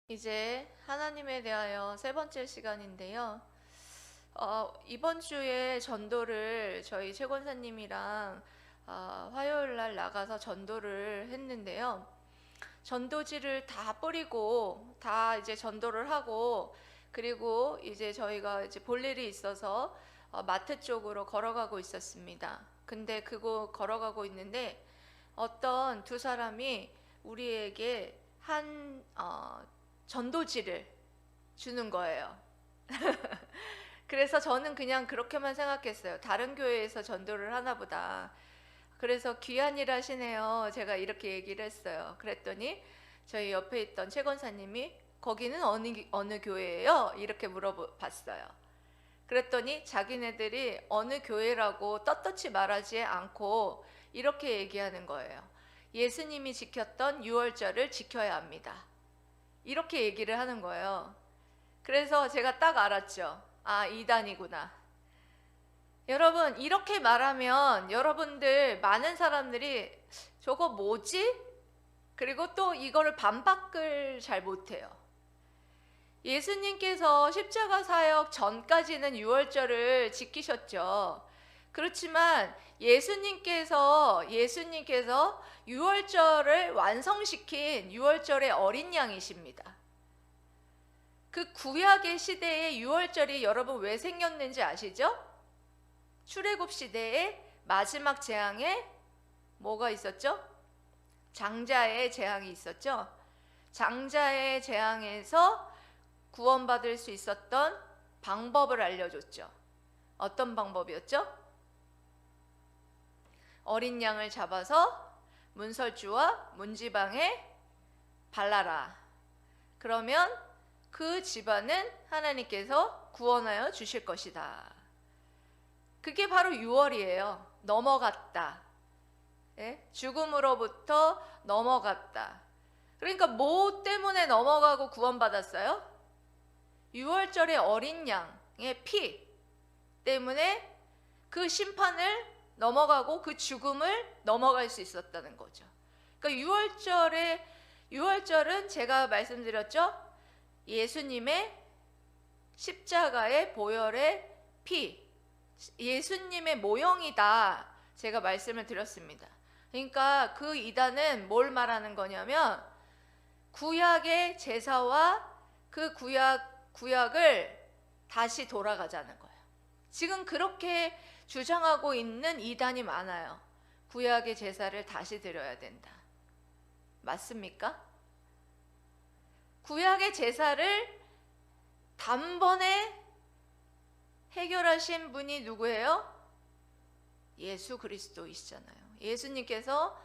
이제 하나님에 대하여 세 번째 시간인데요. 이번 주에 전도를 저희 최 권사님이랑 화요일 날 나가서 전도를 했는데요. 전도지를 다 뿌리고 다 이제 전도를 하고, 그리고 이제 저희가 이제 볼 일이 있어서 마트 쪽으로 걸어가고 있었습니다. 근데 그거 걸어가고 있는데 어떤 두 사람이 우리에게 한 전도지를 주는 거예요. 그래서 저는 그냥 그렇게만 생각했어요. 다른 교회에서 전도를 하나 보다. 그래서 귀한 일 하시네요. 제가 이렇게 얘기를 했어요. 그랬더니 저희 옆에 있던 최 권사님이 거기는 어느 교회예요? 이렇게 물어봤어요. 그랬더니 자기네들이 어느 교회라고 떳떳이 말하지 않고 이렇게 얘기하는 거예요. 예수님이 지켰던 유월절을 지켜야 합니다. 이렇게 얘기를 하는 거예요. 그래서 제가 딱 알았죠. 아, 이단이구나. 여러분, 이렇게 말하면 여러분들 많은 사람들이 저거 뭐지? 그리고 또 이거를 반박을 잘 못해요. 예수님께서 십자가 사역 전까지는 유월절을 지키셨죠. 그렇지만 예수님께서 유월절을 완성시킨 유월절의 어린 양이십니다. 그 구약의 시대에 유월절이 여러분 왜 생겼는지 아시죠? 출애굽 시대의 마지막 재앙에 뭐가 있었죠? 장자의 재앙이 있었죠. 장자의 재앙에서 구원받을 수 있었던 방법을 알려줬죠. 어떤 방법이었죠? 어린 양을 잡아서 문설주와 문지방에 발라라. 그러면 그 집안은 하나님께서 구원하여 주실 것이다. 그게 바로 유월이에요. 넘어갔다. 예? 죽음으로부터 넘어갔다. 그러니까 뭐 때문에 넘어가고 구원받았어요? 유월절의 어린 양의 피 때문에 그 심판을 넘어가고 그 죽음을 넘어갈 수 있었다는 거죠. 그러니까 유월절은 제가 말씀드렸죠. 예수님의 십자가의 보혈의 피, 예수님의 모형이다. 제가 말씀을 드렸습니다. 그러니까 그 이단은 뭘 말하는 거냐면 구약의 제사와 그 구약을 다시 돌아가자는 거예요. 지금 그렇게 주장하고 있는 이단이 많아요. 구약의 제사를 다시 드려야 된다. 맞습니까? 구약의 제사를 단번에 해결하신 분이 누구예요? 예수 그리스도이시잖아요. 예수님께서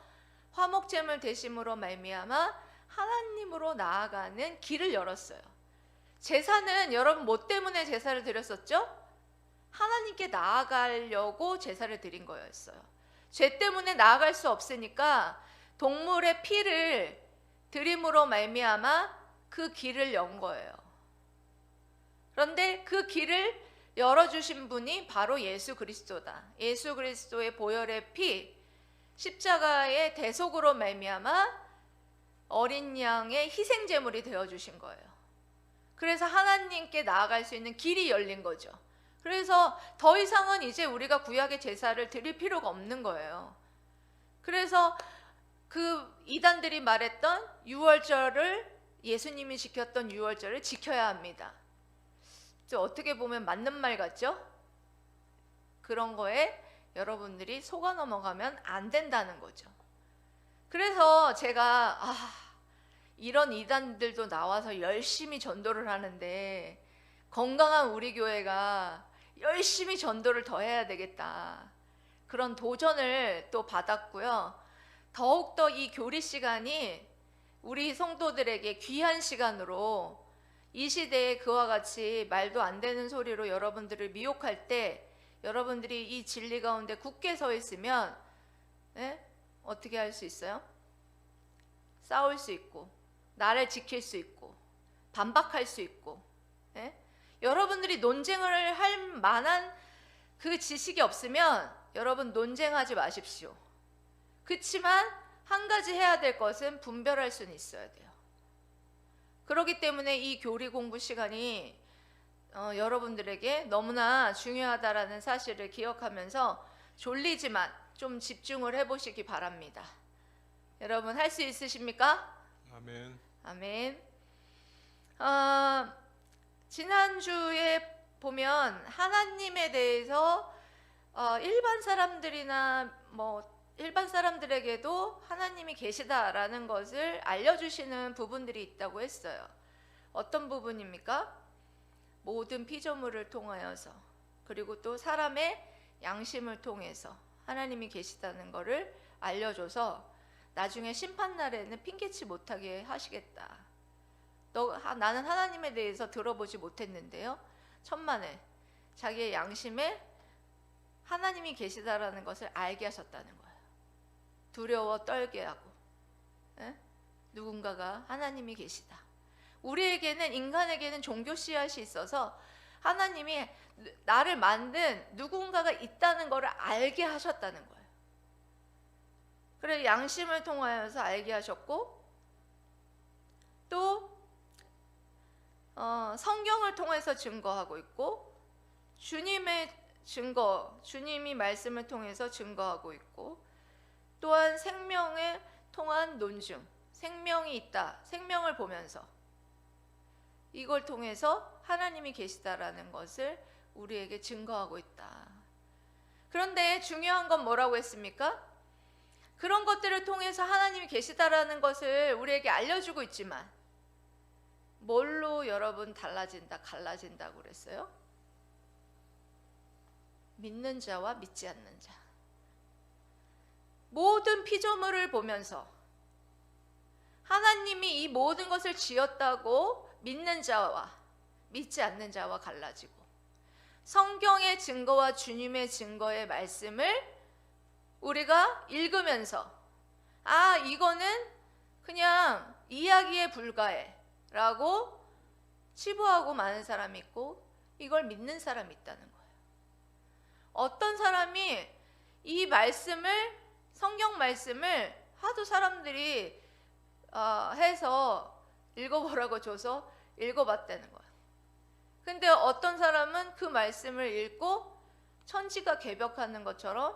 화목제물 대심으로 말미암아 하나님으로 나아가는 길을 열었어요. 제사는 여러분 뭐 때문에 제사를 드렸었죠? 하나님께 나아가려고 제사를 드린 거였어요. 죄 때문에 나아갈 수 없으니까 동물의 피를 드림으로 말미암아 그 길을 연 거예요. 그런데 그 길을 열어주신 분이 바로 예수 그리스도다. 예수 그리스도의 보혈의 피, 십자가의 대속으로 말미암아 어린 양의 희생제물이 되어주신 거예요. 그래서 하나님께 나아갈 수 있는 길이 열린 거죠. 그래서 더 이상은 이제 우리가 구약의 제사를 드릴 필요가 없는 거예요. 그래서 그 이단들이 말했던 유월절을, 예수님이 지켰던 유월절을 지켜야 합니다. 어떻게 보면 맞는 말 같죠? 그런 거에 여러분들이 속아 넘어가면 안 된다는 거죠. 그래서 제가 이런 이단들도 나와서 열심히 전도를 하는데 건강한 우리 교회가 열심히 전도를 더 해야 되겠다. 그런 도전을 또 받았고요. 더욱더 이 교리 시간이 우리 성도들에게 귀한 시간으로, 이 시대에 그와 같이 말도 안 되는 소리로 여러분들을 미혹할 때 여러분들이 이 진리 가운데 굳게 서 있으면 어떻게 할 수 있어요? 싸울 수 있고, 나를 지킬 수 있고, 반박할 수 있고. 여러분들이 논쟁을 할 만한 그 지식이 없으면 여러분 논쟁하지 마십시오. 그렇지만 한 가지 해야 될 것은 분별할 수는 있어야 돼요. 그렇기 때문에 이 교리 공부 시간이 여러분들에게 너무나 중요하다라는 사실을 기억하면서 졸리지만 좀 집중을 해보시기 바랍니다. 여러분 할 수 있으십니까? 아멘. 아멘. 지난주에 보면 하나님에 대해서 일반 사람들이나 일반 사람들에게도 하나님이 계시다라는 것을 알려주시는 부분들이 있다고 했어요. 어떤 부분입니까? 모든 피조물을 통하여서, 그리고 또 사람의 양심을 통해서 하나님이 계시다는 것을 알려줘서 나중에 심판날에는 핑계치 못하게 하시겠다. 나는 하나님에 대해서 들어보지 못했는데요, 천만에 자기의 양심에 하나님이 계시다라는 것을 알게 하셨다는 거예요. 두려워 떨게 하고, 누군가가 하나님이 계시다. 우리에게는, 인간에게는 종교 씨앗이 있어서 하나님이 나를 만든 누군가가 있다는 것을 알게 하셨다는 거예요. 그래서 양심을 통하여서 알게 하셨고, 또 성경을 통해서 증거하고 있고, 주님의 증거, 주님이 말씀을 통해서 증거하고 있고, 또한 생명에 통한 논증, 생명이 있다, 생명을 보면서 이걸 통해서 하나님이 계시다라는 것을 우리에게 증거하고 있다. 그런데 중요한 건 뭐라고 했습니까? 그런 것들을 통해서 하나님이 계시다라는 것을 우리에게 알려주고 있지만 뭘로 여러분 갈라진다고 그랬어요? 믿는 자와 믿지 않는 자. 모든 피조물을 보면서 하나님이 이 모든 것을 지었다고 믿는 자와 믿지 않는 자와 갈라지고, 성경의 증거와 주님의 증거의 말씀을 우리가 읽으면서 이거는 그냥 이야기에 불과해 라고 치부하고 마는 사람이 있고, 이걸 믿는 사람이 있다는 거예요. 어떤 사람이 이 말씀을, 성경 말씀을 하도 사람들이 해서 읽어보라고 줘서 읽어봤다는 거예요. 근데 어떤 사람은 그 말씀을 읽고 천지가 개벽하는 것처럼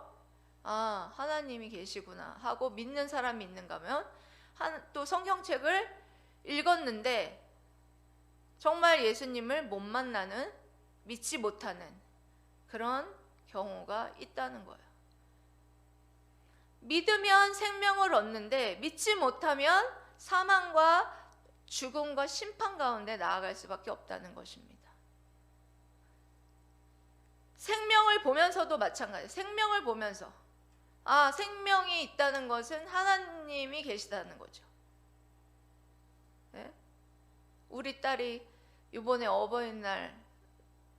하나님이 계시구나 하고 믿는 사람이 있는가 하면, 또 성경책을 읽었는데 정말 예수님을 못 만나는, 믿지 못하는 그런 경우가 있다는 거예요. 믿으면 생명을 얻는데 믿지 못하면 사망과 죽음과 심판 가운데 나아갈 수밖에 없다는 것입니다. 생명을 보면서도 마찬가지예요. 생명을 보면서 생명이 있다는 것은 하나님이 계시다는 거죠. 네? 우리 딸이 이번에 어버이날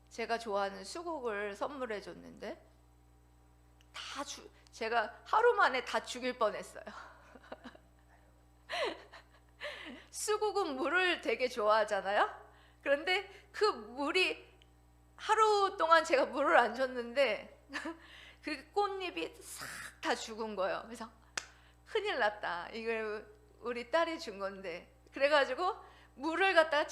제가 좋아하는 수국을 선물해 줬는데 제가 하루 만에 다 죽일 뻔했어요. 수국은 물을 되게 좋아하잖아요. 그런데 그 물이, 하루 동안 제가 물을 안 줬는데 그 꽃잎이 싹 다 죽은 거예요. 그래서 큰일 났다, 이걸 우리 딸이 준 건데. 그래가지고 물을 갖다가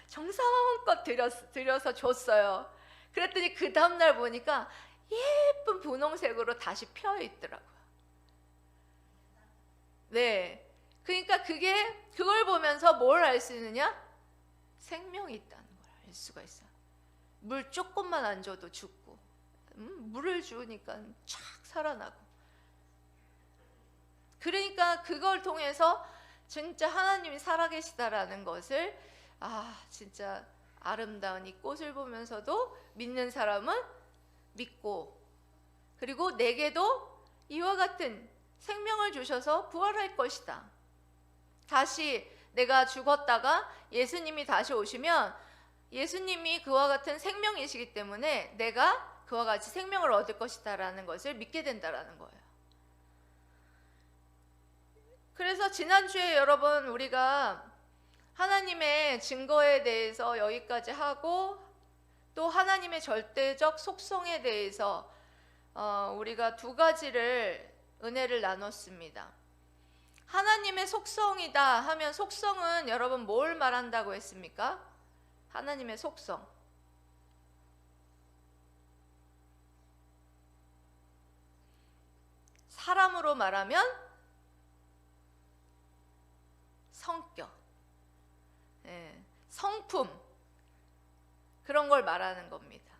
정성껏 들여서 줬어요. 그랬더니 그 다음날 보니까 예쁜 분홍색으로 다시 펴 있더라고요. 네, 그러니까 그걸 보면서 뭘 알 수 있느냐? 생명이 있다는 걸 알 수가 있어요. 물 조금만 안 줘도 죽고, 물을 주니까 촥 살아나고. 그러니까 그걸 통해서 진짜 하나님이 살아계시다라는 것을, 진짜 아름다운 이 꽃을 보면서도 믿는 사람은 믿고, 그리고 내게도 이와 같은 생명을 주셔서 부활할 것이다. 다시 내가 죽었다가 예수님이 다시 오시면 예수님이 그와 같은 생명이시기 때문에 내가 그와 같이 생명을 얻을 것이다 라는 것을 믿게 된다라는 거예요. 그래서 지난주에 여러분, 우리가 하나님의 증거에 대해서 여기까지 하고, 또 하나님의 절대적 속성에 대해서 우리가 두 가지를 은혜를 나눴습니다. 하나님의 속성이다 하면 속성은 여러분 뭘 말한다고 했습니까? 하나님의 속성. 사람으로 말하면 성격, 성품, 그런 걸 말하는 겁니다.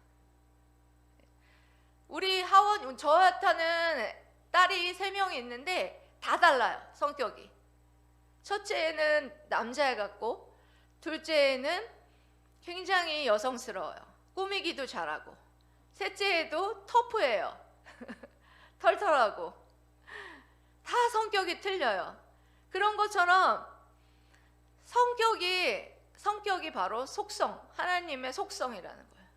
우리 하원, 저한테는 딸이 3명이 있는데 다 달라요, 성격이. 첫째는 남자애 같고, 둘째는 굉장히 여성스러워요. 꾸미기도 잘하고, 셋째도 터프해요. 털털하고. 다 성격이 틀려요. 그런 것처럼 성격이 바로 속성, 하나님의 속성이라는 거예요.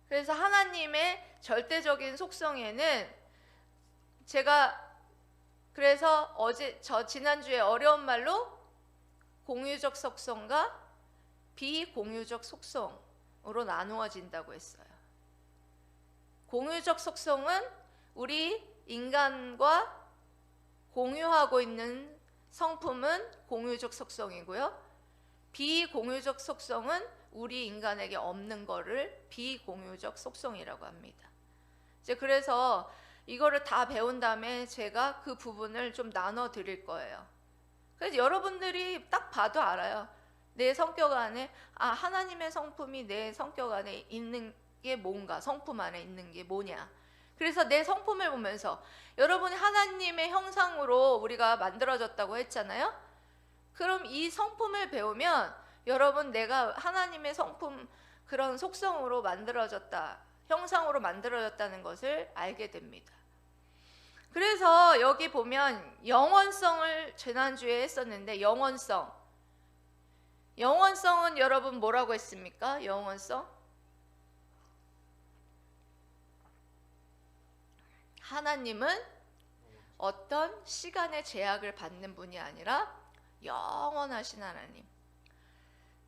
그래서 하나님의 절대적인 속성에는 그래서 지난주에 어려운 말로 공유적 속성과 비공유적 속성으로 나누어진다고 했어요. 공유적 속성은 우리 인간과 공유하고 있는 성품은 공유적 속성이고요. 비공유적 속성은 우리 인간에게 없는 거를 비공유적 속성이라고 합니다. 이제 그래서 이거를 다 배운 다음에 제가 그 부분을 좀 나눠 드릴 거예요. 그래서 여러분들이 딱 봐도 알아요. 내 성격 안에 하나님의 성품이 내 성격 안에 있는 게 뭔가, 성품 안에 있는 게 뭐냐. 그래서 내 성품을 보면서 여러분이 하나님의 형상으로 우리가 만들어졌다고 했잖아요. 그럼 이 성품을 배우면 여러분, 내가 하나님의 성품, 그런 속성으로 만들어졌다, 형상으로 만들어졌다는 것을 알게 됩니다. 그래서 여기 보면 영원성을 지난주에 했었는데, 영원성은 여러분 뭐라고 했습니까? 영원성? 하나님은 어떤 시간의 제약을 받는 분이 아니라 영원하신 하나님.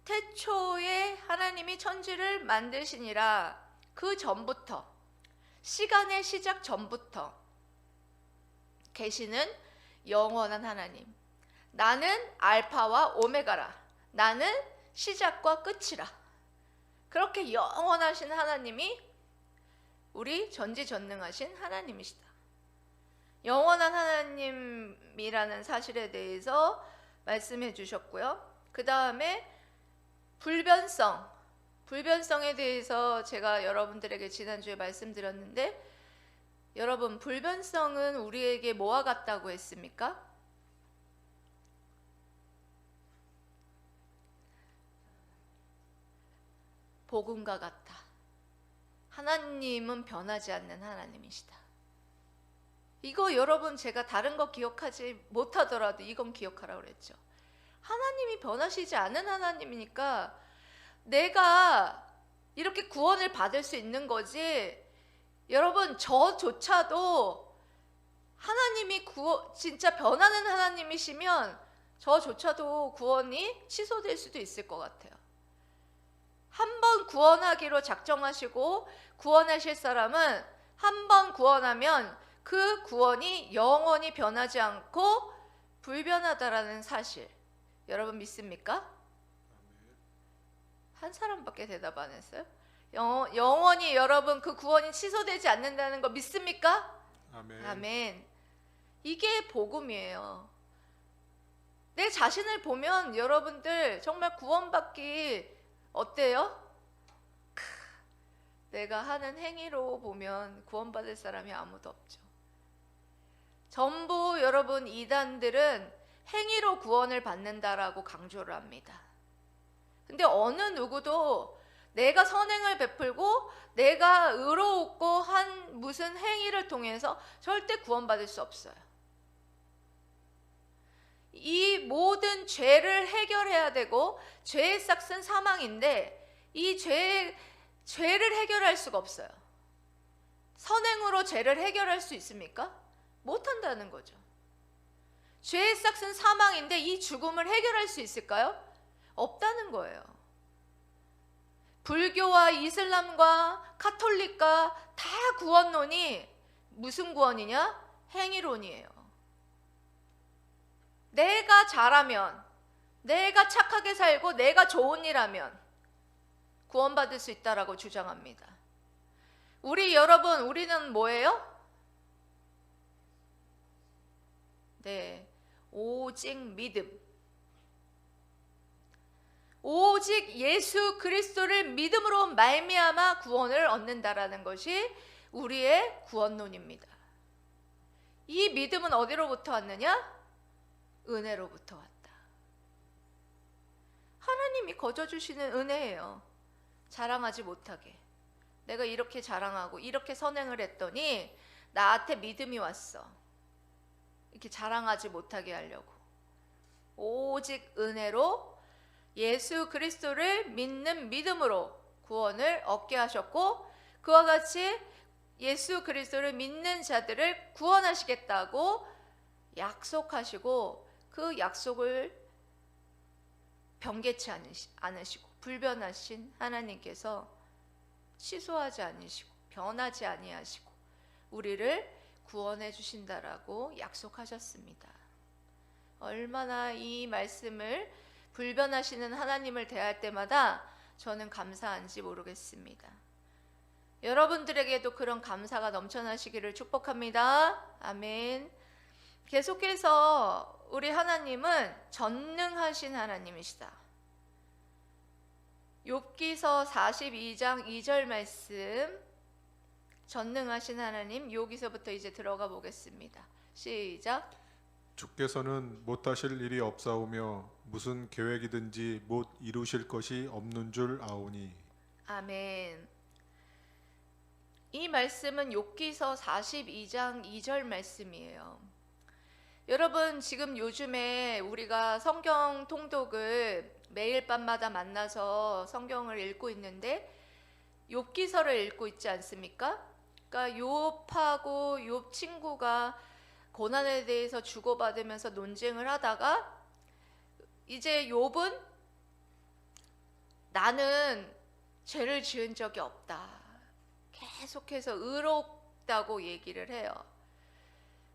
태초에 하나님이 천지를 만드시니라, 그 전부터, 시간의 시작 전부터 계시는 영원한 하나님. 나는 알파와 오메가라, 나는 시작과 끝이라. 그렇게 영원하신 하나님이 우리 전지전능하신 하나님이시다. 영원한 하나님이라는 사실에 대해서 말씀해 주셨고요. 그 다음에 불변성에 대해서 제가 여러분들에게 지난주에 말씀드렸는데, 여러분, 불변성은 우리에게 뭐와 같다고 했습니까? 복음과 같다. 하나님은 변하지 않는 하나님이시다. 이거 여러분, 제가 다른 거 기억하지 못하더라도 이건 기억하라고 그랬죠. 하나님이 변하시지 않은 하나님이니까 내가 이렇게 구원을 받을 수 있는 거지. 여러분, 저조차도 하나님이 진짜 변하는 하나님이시면 저조차도 구원이 취소될 수도 있을 것 같아요. 한 번 구원하기로 작정하시고 구원하실 사람은 한 번 구원하면 그 구원이 영원히 변하지 않고 불변하다라는 사실, 여러분 믿습니까? 한 사람밖에 대답 안 했어요? 영원히 여러분 그 구원이 취소되지 않는다는 거 믿습니까? 아멘. 아멘. 이게 복음이에요. 내 자신을 보면 여러분들 정말 구원받기 어때요? 내가 하는 행위로 보면 구원받을 사람이 아무도 없죠. 전부 여러분 이단들은 행위로 구원을 받는다라고 강조를 합니다. 근데 어느 누구도 내가 선행을 베풀고 내가 의로웠고 한 무슨 행위를 통해서 절대 구원받을 수 없어요. 이 모든 죄를 해결해야 되고, 죄의 싹은 사망인데 이 죄를 해결할 수가 없어요. 선행으로 죄를 해결할 수 있습니까? 못한다는 거죠. 죄의 싹은 사망인데 이 죽음을 해결할 수 있을까요? 없다는 거예요. 불교와 이슬람과 카톨릭과 다 구원론이 무슨 구원이냐? 행위론이에요. 내가 잘하면, 내가 착하게 살고 내가 좋은 일 하면 구원받을 수 있다라고 주장합니다. 여러분, 우리는 뭐예요? 네, 오직 믿음. 오직 예수 그리스도를 믿음으로 말미암아 구원을 얻는다라는 것이 우리의 구원론입니다. 이 믿음은 어디로부터 왔느냐? 은혜로부터 왔다. 하나님이 거저 주시는 은혜예요. 자랑하지 못하게. 내가 이렇게 자랑하고 이렇게 선행을 했더니 나한테 믿음이 왔어. 이렇게 자랑하지 못하게 하려고. 오직 은혜로 예수 그리스도를 믿는 믿음으로 구원을 얻게 하셨고, 그와 같이 예수 그리스도를 믿는 자들을 구원하시겠다고 약속하시고, 그 약속을 변개치 않으시고 불변하신 하나님께서 취소하지 않으시고 변하지 아니하시고 우리를 구원해 주신다라고 약속하셨습니다. 얼마나 이 말씀을 불변하시는 하나님을 대할 때마다 저는 감사한지 모르겠습니다. 여러분들에게도 그런 감사가 넘쳐나시기를 축복합니다. 아멘. 계속해서 우리 하나님은 전능하신 하나님이시다. 욥기서 42장 2절 말씀, 전능하신 하나님, 여기서부터 이제 들어가 보겠습니다. 시작. 주께서는 못하실 일이 없사오며 무슨 계획이든지 못 이루실 것이 없는 줄 아오니. 아멘. 이 말씀은 욥기서 42장 2절 말씀이에요. 여러분, 지금 요즘에 우리가 성경 통독을 매일 밤마다 만나서 성경을 읽고 있는데 욥기서를 읽고 있지 않습니까? 그러니까 욥하고 욥 친구가 고난에 대해서 주고받으면서 논쟁을 하다가 이제 욥은 나는 죄를 지은 적이 없다. 계속해서 의롭다고 얘기를 해요.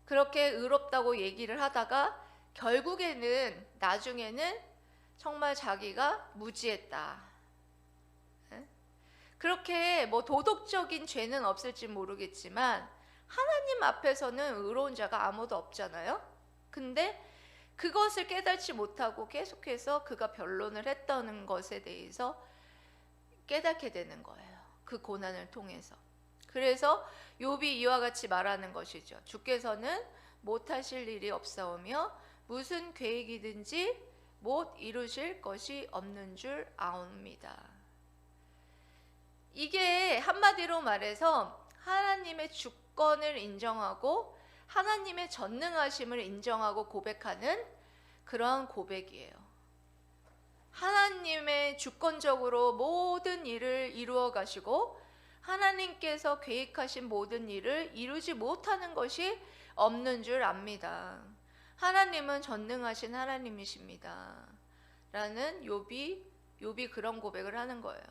그렇게 의롭다고 얘기를 하다가 결국에는 나중에는 정말 자기가 무지했다. 그렇게 뭐 도덕적인 죄는 없을지 모르겠지만 하나님 앞에서는 의로운 자가 아무도 없잖아요. 근데 그것을 깨닫지 못하고 계속해서 그가 변론을 했다는 것에 대해서 깨닫게 되는 거예요. 그 고난을 통해서. 그래서 욥이 이와 같이 말하는 것이죠. 주께서는 못하실 일이 없사오며 무슨 계획이든지 못 이루실 것이 없는 줄 아옵니다. 이게 한마디로 말해서 하나님의 주권을 인정하고 하나님의 전능하심을 인정하고 고백하는 그러한 고백이에요. 하나님의 주권적으로 모든 일을 이루어 가시고 하나님께서 계획하신 모든 일을 이루지 못하는 것이 없는 줄 압니다. 하나님은 전능하신 하나님이십니다. 라는 욥이 그런 고백을 하는 거예요.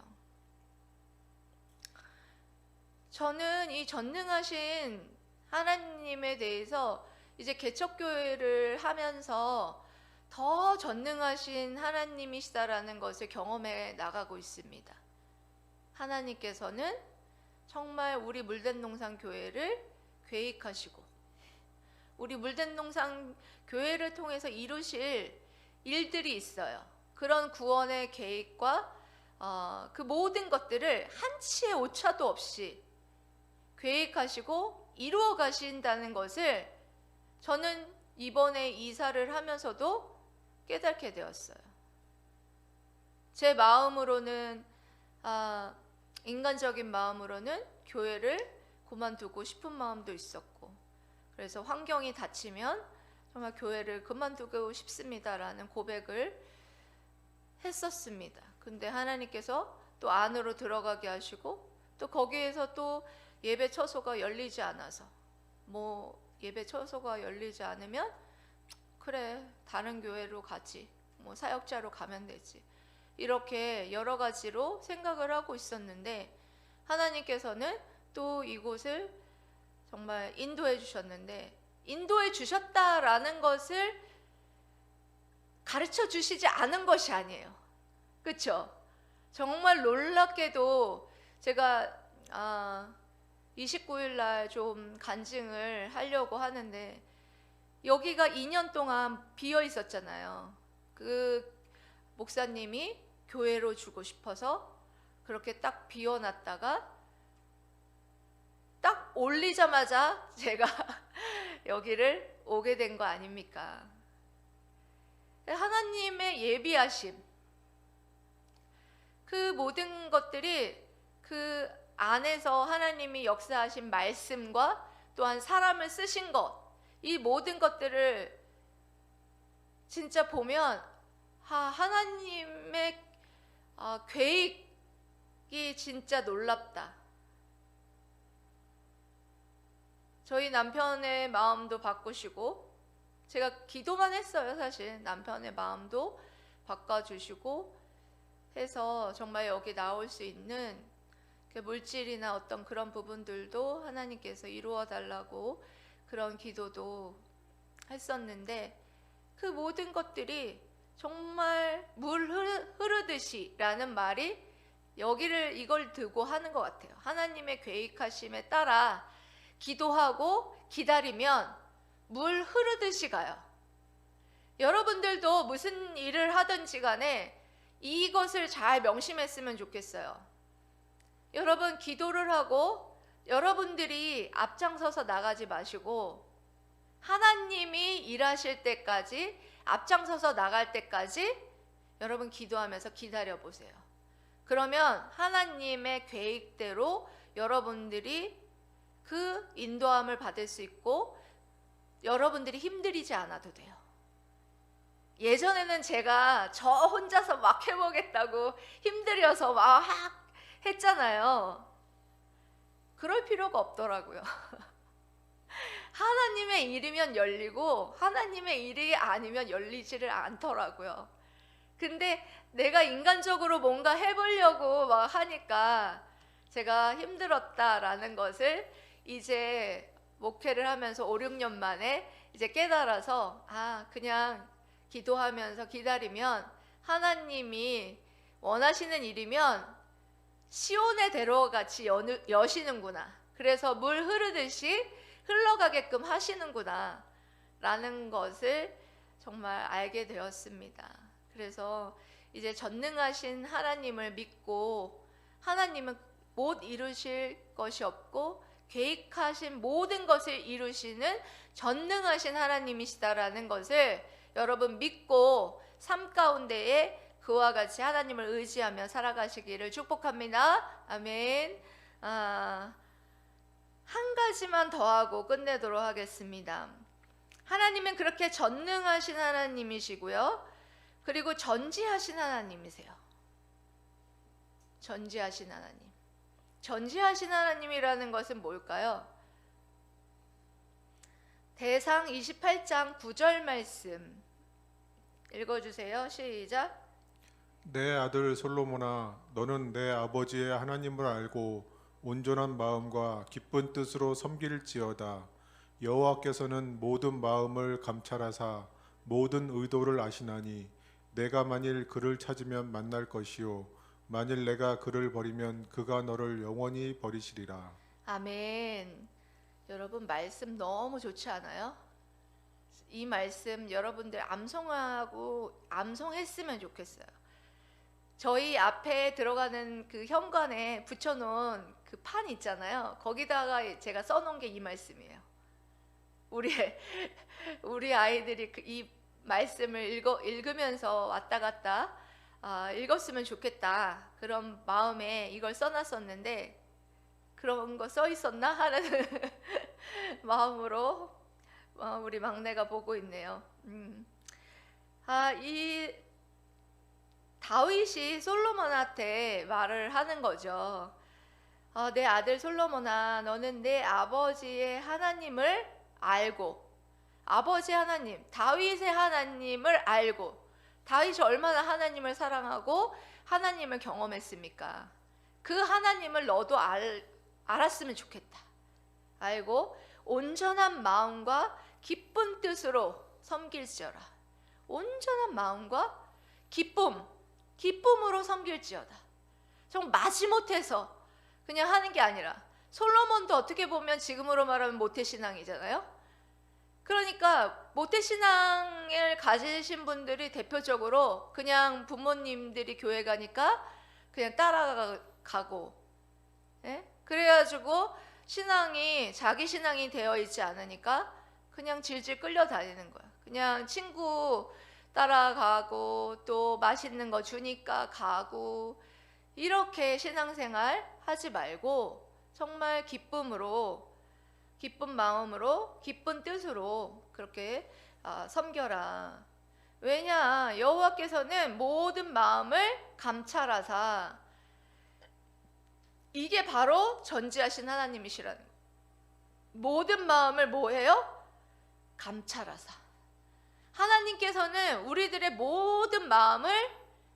저는 이 전능하신 하나님에 대해서 이제 개척교회를 하면서 더 전능하신 하나님이시다라는 것을 경험해 나가고 있습니다. 하나님께서는 정말 우리 물된농산 교회를 계획하시고 우리 물된농산 교회를 통해서 이루실 일들이 있어요. 그런 구원의 계획과 그 모든 것들을 한치의 오차도 없이 계획하시고 이루어 가신다는 것을 저는 이번에 이사를 하면서도 깨닫게 되었어요. 제 마음으로는 인간적인 마음으로는 교회를 그만두고 싶은 마음도 있었고, 그래서 환경이 닫히면 정말 교회를 그만두고 싶습니다라는 고백을 했었습니다. 근데 하나님께서 또 안으로 들어가게 하시고 또 거기에서 또 예배 처소가 열리지 않아서 예배 처소가 열리지 않으면 그래 다른 교회로 가지, 사역자로 가면 되지, 이렇게 여러 가지로 생각을 하고 있었는데 하나님께서는 또 이곳을 정말 인도해 주셨는데, 인도해 주셨다라는 것을 가르쳐 주시지 않은 것이 아니에요. 그렇죠? 정말 놀랍게도 제가 29일 날 좀 간증을 하려고 하는데 여기가 2년 동안 비어 있었잖아요. 그 목사님이 교회로 주고 싶어서 그렇게 딱 비워놨다가 딱 올리자마자 제가 여기를 오게 된 거 아닙니까? 하나님의 예비하심, 그 모든 것들이 그 안에서 하나님이 역사하신 말씀과 또한 사람을 쓰신 것, 이 모든 것들을 진짜 보면 하나님의 계획이 진짜 놀랍다. 저희 남편의 마음도 바꾸시고, 제가 기도만 했어요. 사실 남편의 마음도 바꿔주시고 해서 정말 여기 나올 수 있는 물질이나 어떤 그런 부분들도 하나님께서 이루어 달라고 그런 기도도 했었는데, 그 모든 것들이 정말 물 흐르듯이 라는 말이 여기를 이걸 두고 하는 것 같아요. 하나님의 계획하심에 따라 기도하고 기다리면 물 흐르듯이 가요. 여러분들도 무슨 일을 하든지 간에 이것을 잘 명심했으면 좋겠어요. 여러분 기도를 하고 여러분들이 앞장서서 나가지 마시고 하나님이 일하실 때까지, 앞장서서 나갈 때까지 여러분 기도하면서 기다려 보세요. 그러면 하나님의 계획대로 여러분들이 그 인도함을 받을 수 있고 여러분들이 힘들이지 않아도 돼요. 예전에는 제가 저 혼자서 막 해보겠다고 힘들여서 막 했잖아요. 그럴 필요가 없더라고요. 하나님의 일이면 열리고 하나님의 일이 아니면 열리지를 않더라고요. 근데 내가 인간적으로 뭔가 해보려고 막 하니까 제가 힘들었다라는 것을 이제 목회를 하면서 5, 6년 만에 이제 깨달아서 그냥 기도하면서 기다리면 하나님이 원하시는 일이면 시온의 대로 같이 여시는구나. 그래서 물 흐르듯이 흘러가게끔 하시는구나 라는 것을 정말 알게 되었습니다. 그래서 이제 전능하신 하나님을 믿고, 하나님은 못 이루실 것이 없고 계획하신 모든 것을 이루시는 전능하신 하나님이시다라는 것을 여러분 믿고 삶 가운데에 그와 같이 하나님을 의지하며 살아가시기를 축복합니다. 아멘. 한 가지만 더 하고 끝내도록 하겠습니다. 하나님은 그렇게 전능하신 하나님이시고요, 그리고 전지하신 하나님이세요. 전지하신 하나님. 전지하신 하나님이라는 것은 뭘까요? 대상 28장 9절 말씀 읽어주세요. 시작. 내 아들 솔로몬아, 너는 내 아버지의 하나님을 알고 온전한 마음과 기쁜 뜻으로 섬길지어다. 여호와께서는 모든 마음을 감찰하사 모든 의도를 아시나니 내가 만일 그를 찾으면 만날 것이요 만일 내가 그를 버리면 그가 너를 영원히 버리시리라. 아멘. 여러분 말씀 너무 좋지 않아요? 이 말씀 여러분들 암송했으면 좋겠어요. 저희 앞에 들어가는 그 현관에 붙여놓은 그 판 있잖아요. 거기다가 제가 써놓은 게 이 말씀이에요. 우리 아이들이 이 말씀을 읽으면서 왔다 갔다 읽었으면 좋겠다, 그런 마음에 이걸 써놨었는데 그런 거 써 있었나 하는 마음으로 우리 막내가 보고 있네요. 이 다윗이 솔로몬한테 말을 하는 거죠. 내 아들 솔로몬아, 너는 내 아버지의 하나님을 알고, 아버지 하나님, 다윗의 하나님을 알고, 다윗이 얼마나 하나님을 사랑하고 하나님을 경험했습니까? 그 하나님을 너도 알았으면 좋겠다. 알고 온전한 마음과 기쁜 뜻으로 섬길지어라. 온전한 마음과 기쁨으로 섬길지어다. 정말 마지못해서 그냥 하는 게 아니라, 솔로몬도 어떻게 보면 지금으로 말하면 모태신앙이잖아요. 그러니까 모태신앙을 가지신 분들이 대표적으로 그냥 부모님들이 교회 가니까 그냥 따라가고, 예? 그래가지고 신앙이 자기 신앙이 되어 있지 않으니까 그냥 질질 끌려다니는 거야. 그냥 친구 따라가고 또 맛있는 거 주니까 가고, 이렇게 신앙생활 하지 말고 정말 기쁜 마음으로, 기쁜 뜻으로 그렇게 섬겨라. 왜냐, 여호와께서는 모든 마음을 감찰하사, 이게 바로 전지하신 하나님이시라는 거예요. 모든 마음을 뭐해요? 감찰하사. 하나님께서는 우리들의 모든 마음을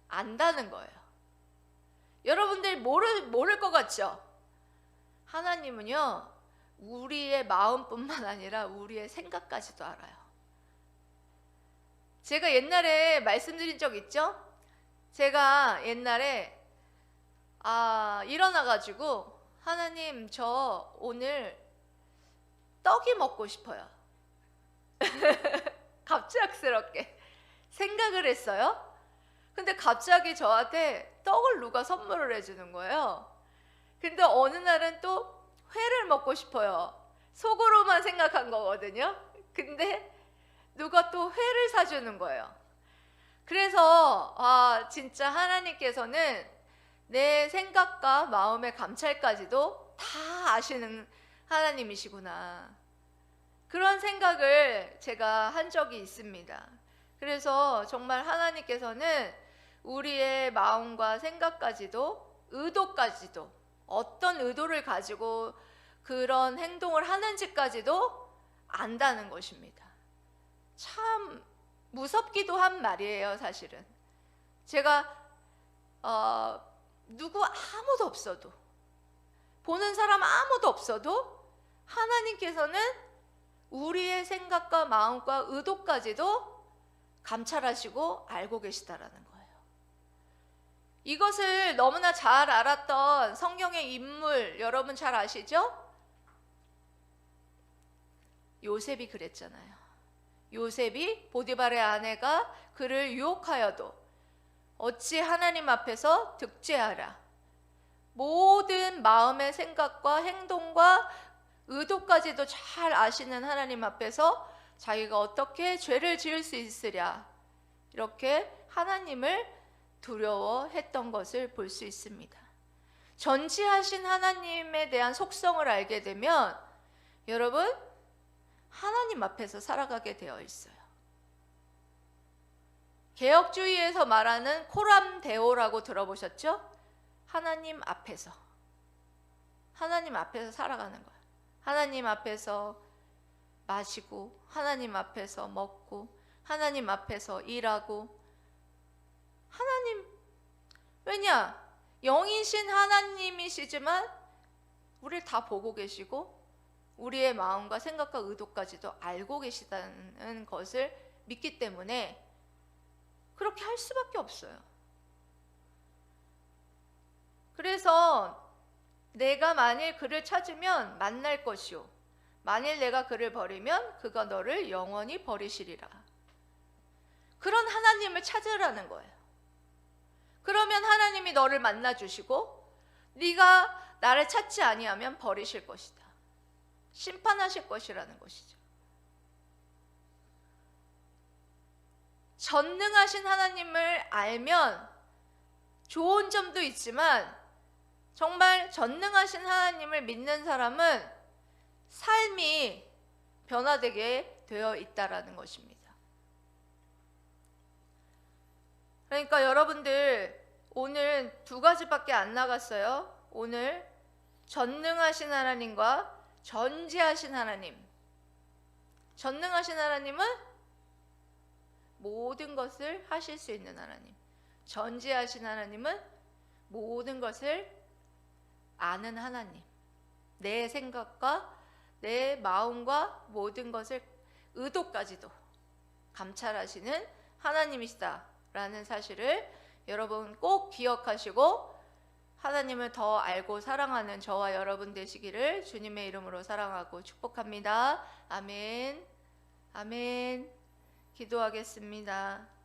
안다는 거예요. 여러분들 모를 것 같죠? 하나님은요, 우리의 마음뿐만 아니라 우리의 생각까지도 알아요. 제가 옛날에 말씀드린 적 있죠? 제가 옛날에 일어나가지고, 하나님, 저 오늘 떡이 먹고 싶어요. 갑작스럽게 생각을 했어요. 근데 갑자기 저한테 떡을 누가 선물을 해주는 거예요. 근데 어느 날은 또 회를 먹고 싶어요. 속으로만 생각한 거거든요. 근데 누가 또 회를 사주는 거예요. 그래서 진짜 하나님께서는 내 생각과 마음의 감찰까지도 다 아시는 하나님이시구나, 그런 생각을 제가 한 적이 있습니다. 그래서 정말 하나님께서는 우리의 마음과 생각까지도, 의도까지도, 어떤 의도를 가지고 그런 행동을 하는지까지도 안다는 것입니다. 참 무섭기도 한 말이에요, 사실은. 제가 누구 아무도 없어도, 보는 사람 아무도 없어도 하나님께서는 우리의 생각과 마음과 의도까지도 감찰하시고 알고 계시다라는 거예요. 이것을 너무나 잘 알았던 성경의 인물, 여러분 잘 아시죠? 요셉이 그랬잖아요. 요셉이 보디발의 아내가 그를 유혹하여도 어찌 하나님 앞에서 득죄하라. 모든 마음의 생각과 행동과 의도까지도 잘 아시는 하나님 앞에서 자기가 어떻게 죄를 지을 수 있으랴, 이렇게 하나님을 두려워했던 것을 볼 수 있습니다. 전지하신 하나님에 대한 속성을 알게 되면 여러분, 하나님 앞에서 살아가게 되어 있어요. 개혁주의에서 말하는 코람 데오라고 들어보셨죠? 하나님 앞에서 살아가는 거예요. 하나님 앞에서 마시고, 하나님 앞에서 먹고, 하나님 앞에서 일하고. 하나님, 왜냐? 영이신 하나님이시지만 우리를 다 보고 계시고 우리의 마음과 생각과 의도까지도 알고 계시다는 것을 믿기 때문에 그렇게 할 수밖에 없어요. 그래서 내가 만일 그를 찾으면 만날 것이요, 만일 내가 그를 버리면 그가 너를 영원히 버리시리라. 그런 하나님을 찾으라는 거예요. 그러면 하나님이 너를 만나주시고 네가 나를 찾지 아니하면 버리실 것이다, 심판하실 것이라는 것이죠. 전능하신 하나님을 알면 좋은 점도 있지만, 정말 전능하신 하나님을 믿는 사람은 삶이 변화되게 되어 있다라는 것입니다. 그러니까 여러분들, 오늘 두 가지밖에 안 나갔어요. 오늘 전능하신 하나님과 전지하신 하나님. 전능하신 하나님은 모든 것을 하실 수 있는 하나님, 전지하신 하나님은 모든 것을 아는 하나님, 내 생각과 내 마음과 모든 것을, 의도까지도 감찰하시는 하나님이시다라는 사실을 여러분 꼭 기억하시고 하나님을 더 알고 사랑하는 저와 여러분 되시기를 주님의 이름으로 사랑하고 축복합니다. 아멘. 아멘. 기도하겠습니다.